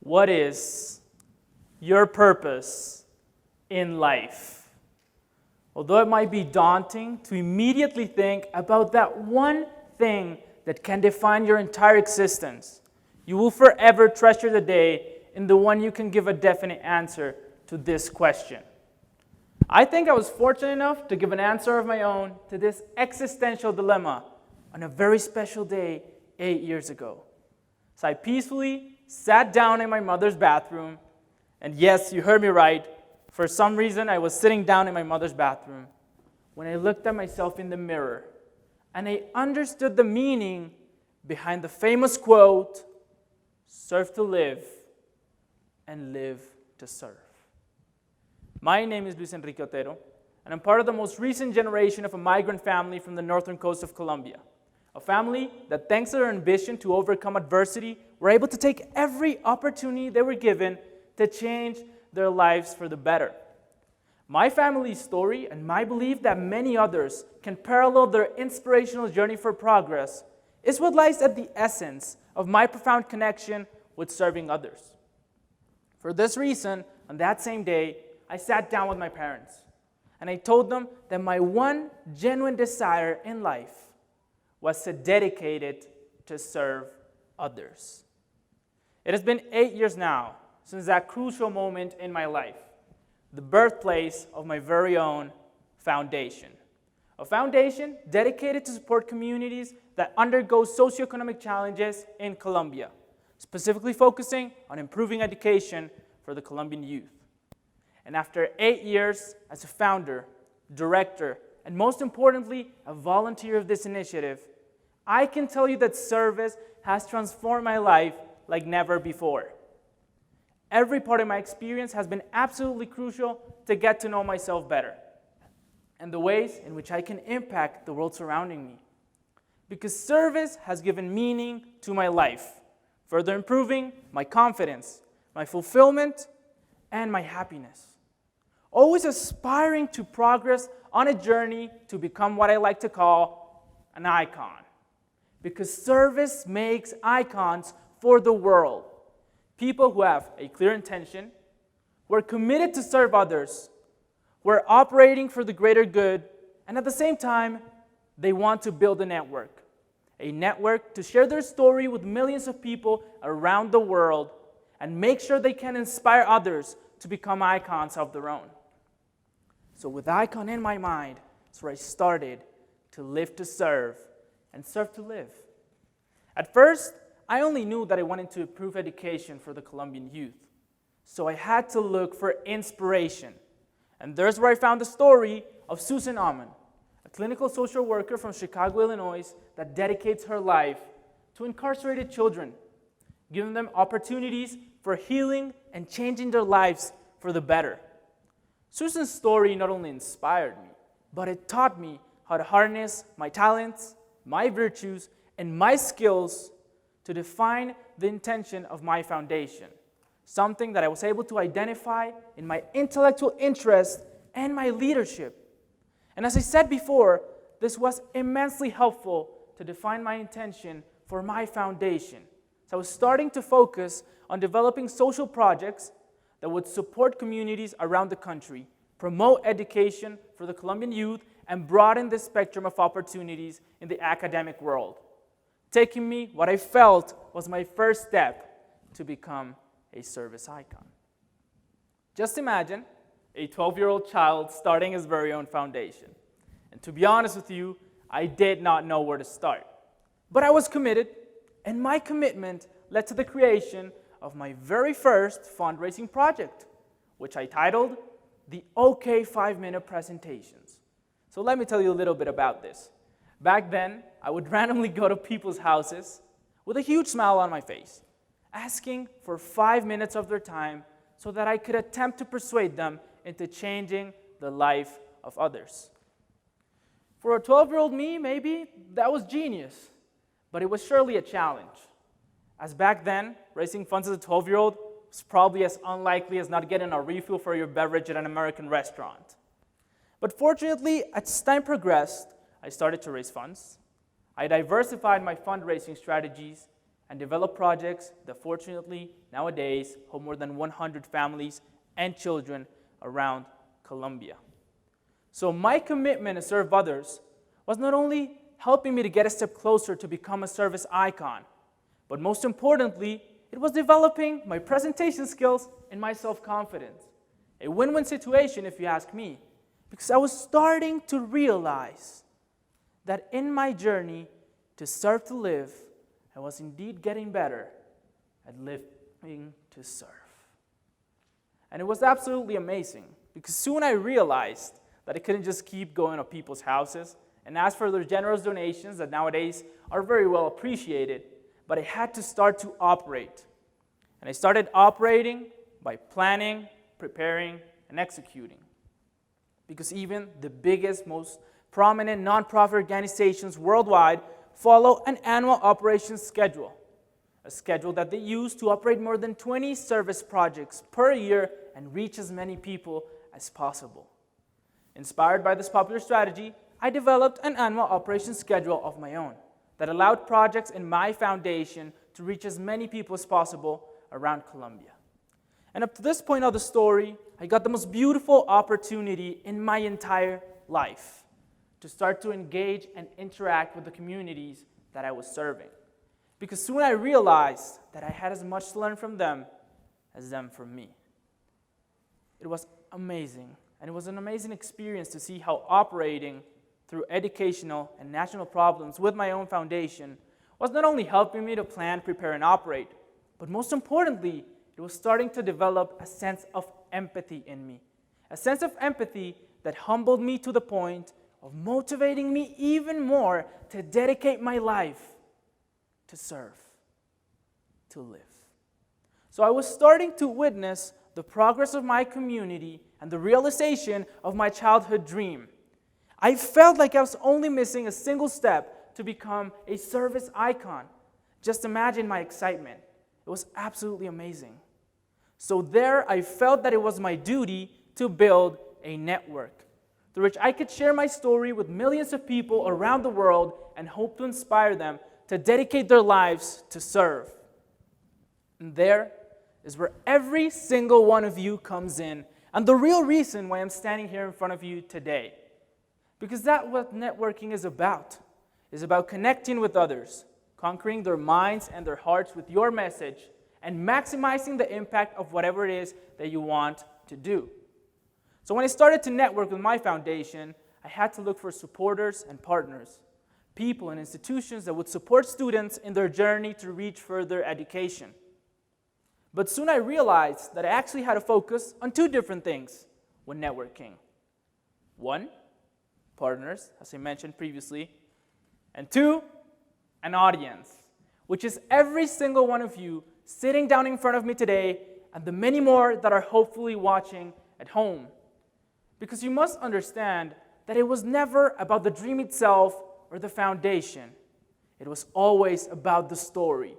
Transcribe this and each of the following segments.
What is your purpose in life? Although it might be daunting to immediately think about that one thing that can define your entire existence, you will forever treasure the day in the one you can give a definite answer to this question. I think I was fortunate enough to give an answer of my own to this existential dilemma on a very special day 8 years ago. So I peacefully sat down in my mother's bathroom, and yes, you heard me right. For some reason, I was sitting down in my mother's bathroom when I looked at myself in the mirror, and I understood the meaning behind the famous quote, "Serve to live and live to serve." My name is Enrique Otero, and I'm part of the most recent generation of a migrant family from the northern coast of Colombia. A family that, thanks to their ambition to overcome adversity, were able to take every opportunity they were given to change their lives for the better. My family's story, and my belief that many others can parallel their inspirational journey for progress, is what lies at the essence of my profound connection with serving others. For this reason, on that same day, I sat down with my parents, and I told them that my one genuine desire in life was to dedicate it to serve others. It has been 8 years now since that crucial moment in my life, the birthplace of my very own foundation. A foundation dedicated to support communities that undergo socioeconomic challenges in Colombia, specifically focusing on improving education for the Colombian youth. And after 8 years as a founder, director, and most importantly, a volunteer of this initiative, I can tell you that service has transformed my life like never before. Every part of my experience has been absolutely crucial to get to know myself better and the ways in which I can impact the world surrounding me. Because service has given meaning to my life, further improving my confidence, my fulfillment, and my happiness. Always aspiring to progress on a journey to become what I like to call an icon. Because service makes icons for the world. People who have a clear intention, who are committed to serve others, who are operating for the greater good, and at the same time, they want to build a network to share their story with millions of people around the world and make sure they can inspire others to become icons of their own. So with icon in my mind, that's where I started to live to serve and serve to live. At first, I only knew that I wanted to improve education for the Colombian youth. So I had to look for inspiration. And there's where I found the story of Susan Aman, a clinical social worker from Chicago, Illinois, that dedicates her life to incarcerated children, giving them opportunities for healing and changing their lives for the better. Susan's story not only inspired me, but it taught me how to harness my talents, my virtues, and my skills to define the intention of my foundation, something that I was able to identify in my intellectual interest and my leadership. And as I said before, this was immensely helpful to define my intention for my foundation. So I was starting to focus on developing social projects that would support communities around the country, promote education for the Colombian youth, and broaden the spectrum of opportunities in the academic world, taking me what I felt was my first step to become a service icon. Just imagine a 12-year-old child starting his very own foundation. And to be honest with you, I did not know where to start. But I was committed, and my commitment led to the creation of my very first fundraising project, which I titled the OK 5-Minute Presentations. So let me tell you a little bit about this. Back then, I would randomly go to people's houses with a huge smile on my face, asking for 5 minutes of their time so that I could attempt to persuade them into changing the life of others. For a 12-year-old me, maybe that was genius, but it was surely a challenge. As back then, raising funds as a 12-year-old was probably as unlikely as not getting a refill for your beverage at an American restaurant. But fortunately, as time progressed, I started to raise funds. I diversified my fundraising strategies, and develop projects that fortunately nowadays hold more than 100 families and children around Colombia. So my commitment to serve others was not only helping me to get a step closer to become a service icon, but most importantly, it was developing my presentation skills and my self-confidence. A win-win situation, if you ask me, because I was starting to realize that in my journey to serve to live, I was indeed getting better at living to serve. And it was absolutely amazing, because soon I realized that I couldn't just keep going to people's houses and ask for their generous donations that nowadays are very well appreciated, but I had to start to operate. And I started operating by planning, preparing, and executing. Because even the biggest, most prominent nonprofit organizations worldwide follow an annual operations schedule, a schedule that they use to operate more than 20 service projects per year and reach as many people as possible. Inspired by this popular strategy, I developed an annual operations schedule of my own that allowed projects in my foundation to reach as many people as possible around Colombia. And up to this point of the story, I got the most beautiful opportunity in my entire life to start to engage and interact with the communities that I was serving. Because soon I realized that I had as much to learn from them as them from me. It was amazing, and it was an amazing experience to see how operating through educational and national problems with my own foundation was not only helping me to plan, prepare, and operate, but most importantly, it was starting to develop a sense of empathy in me. A sense of empathy that humbled me to the point of motivating me even more to dedicate my life to serve, to live. So I was starting to witness the progress of my community and the realization of my childhood dream. I felt like I was only missing a single step to become a service icon. Just imagine my excitement. It was absolutely amazing. So there I felt that it was my duty to build a network through which I could share my story with millions of people around the world and hope to inspire them to dedicate their lives to serve. And there is where every single one of you comes in, and the real reason why I'm standing here in front of you today. Because that's what networking is about. It's about connecting with others, conquering their minds and their hearts with your message, and maximizing the impact of whatever it is that you want to do. So when I started to network with my foundation, I had to look for supporters and partners, people and institutions that would support students in their journey to reach further education. But soon I realized that I actually had to focus on two different things when networking. One, partners, as I mentioned previously, and two, an audience, which is every single one of you sitting down in front of me today and the many more that are hopefully watching at home. Because you must understand that it was never about the dream itself or the foundation. It was always about the story.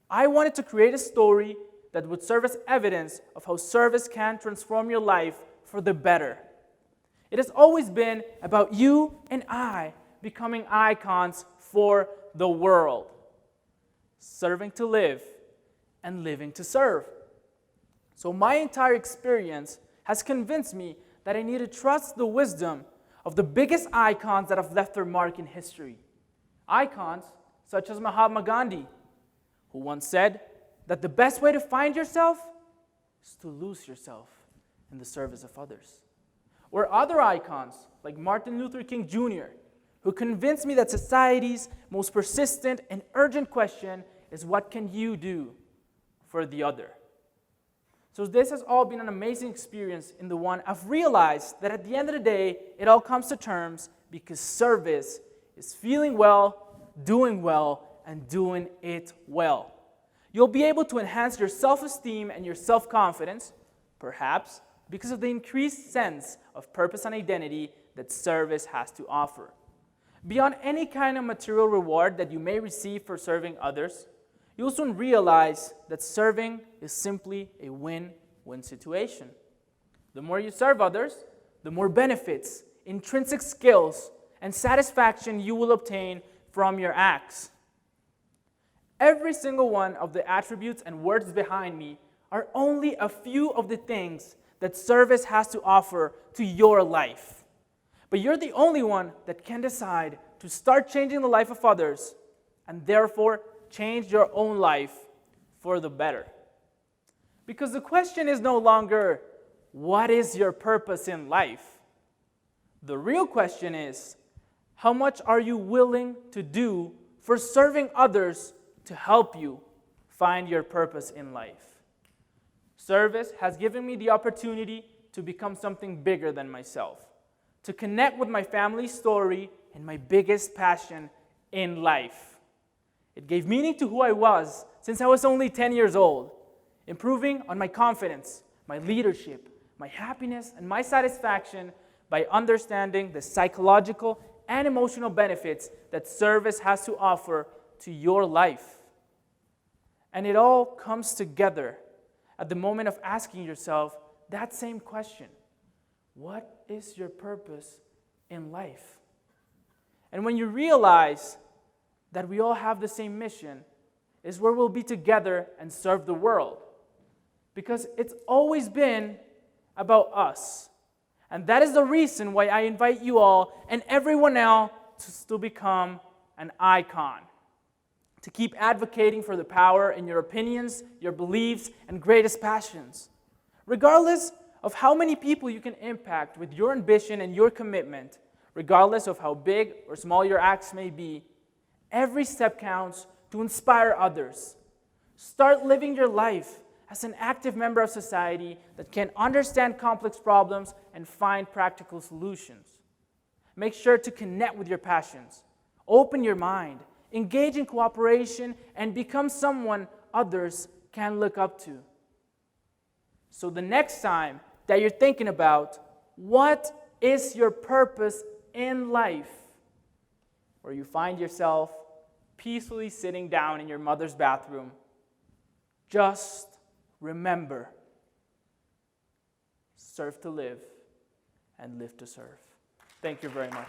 I wanted to create a story that would serve as evidence of how service can transform your life for the better. It has always been about you and I becoming icons for the world. Serving to live and living to serve. So my entire experience has convinced me that I need to trust the wisdom of the biggest icons that have left their mark in history. Icons such as Mahatma Gandhi, who once said that the best way to find yourself is to lose yourself in the service of others. Or other icons like Martin Luther King Jr., who convinced me that society's most persistent and urgent question is, what can you do for the other? So this has all been an amazing experience in the one I've realized that at the end of the day, it all comes to terms because service is feeling well, and doing it well. You'll be able to enhance your self-esteem and your self-confidence, perhaps because of the increased sense of purpose and identity that service has to offer. Beyond any kind of material reward that you may receive for serving others, you'll soon realize that serving is simply a win-win situation. The more you serve others, the more benefits, intrinsic skills, and satisfaction you will obtain from your acts. Every single one of the attributes and words behind me are only a few of the things that service has to offer to your life. But you're the only one that can decide to start changing the life of others and therefore change your own life for the better. Because the question is no longer, what is your purpose in life? The real question is, how much are you willing to do for serving others to help you find your purpose in life? Service has given me the opportunity to become something bigger than myself, to connect with my family's story and my biggest passion in life. It gave meaning to who I was since I was only 10 years old, improving on my confidence, my leadership, my happiness, and my satisfaction by understanding the psychological and emotional benefits that service has to offer to your life. And it all comes together at the moment of asking yourself that same question. What is your purpose in life? And when you realize that we all have the same mission, is where we'll be together and serve the world. Because it's always been about us. And that is the reason why I invite you all and everyone else to become an icon. To keep advocating for the power in your opinions, your beliefs, and greatest passions. Regardless of how many people you can impact with your ambition and your commitment, regardless of how big or small your acts may be, every step counts to inspire others. Start living your life as an active member of society that can understand complex problems and find practical solutions. Make sure to connect with your passions. Open your mind. Engage in cooperation and become someone others can look up to. So the next time that you're thinking about what is your purpose in life, or you find yourself peacefully sitting down in your mother's bathroom, just remember, serve to live and live to serve. Thank you very much.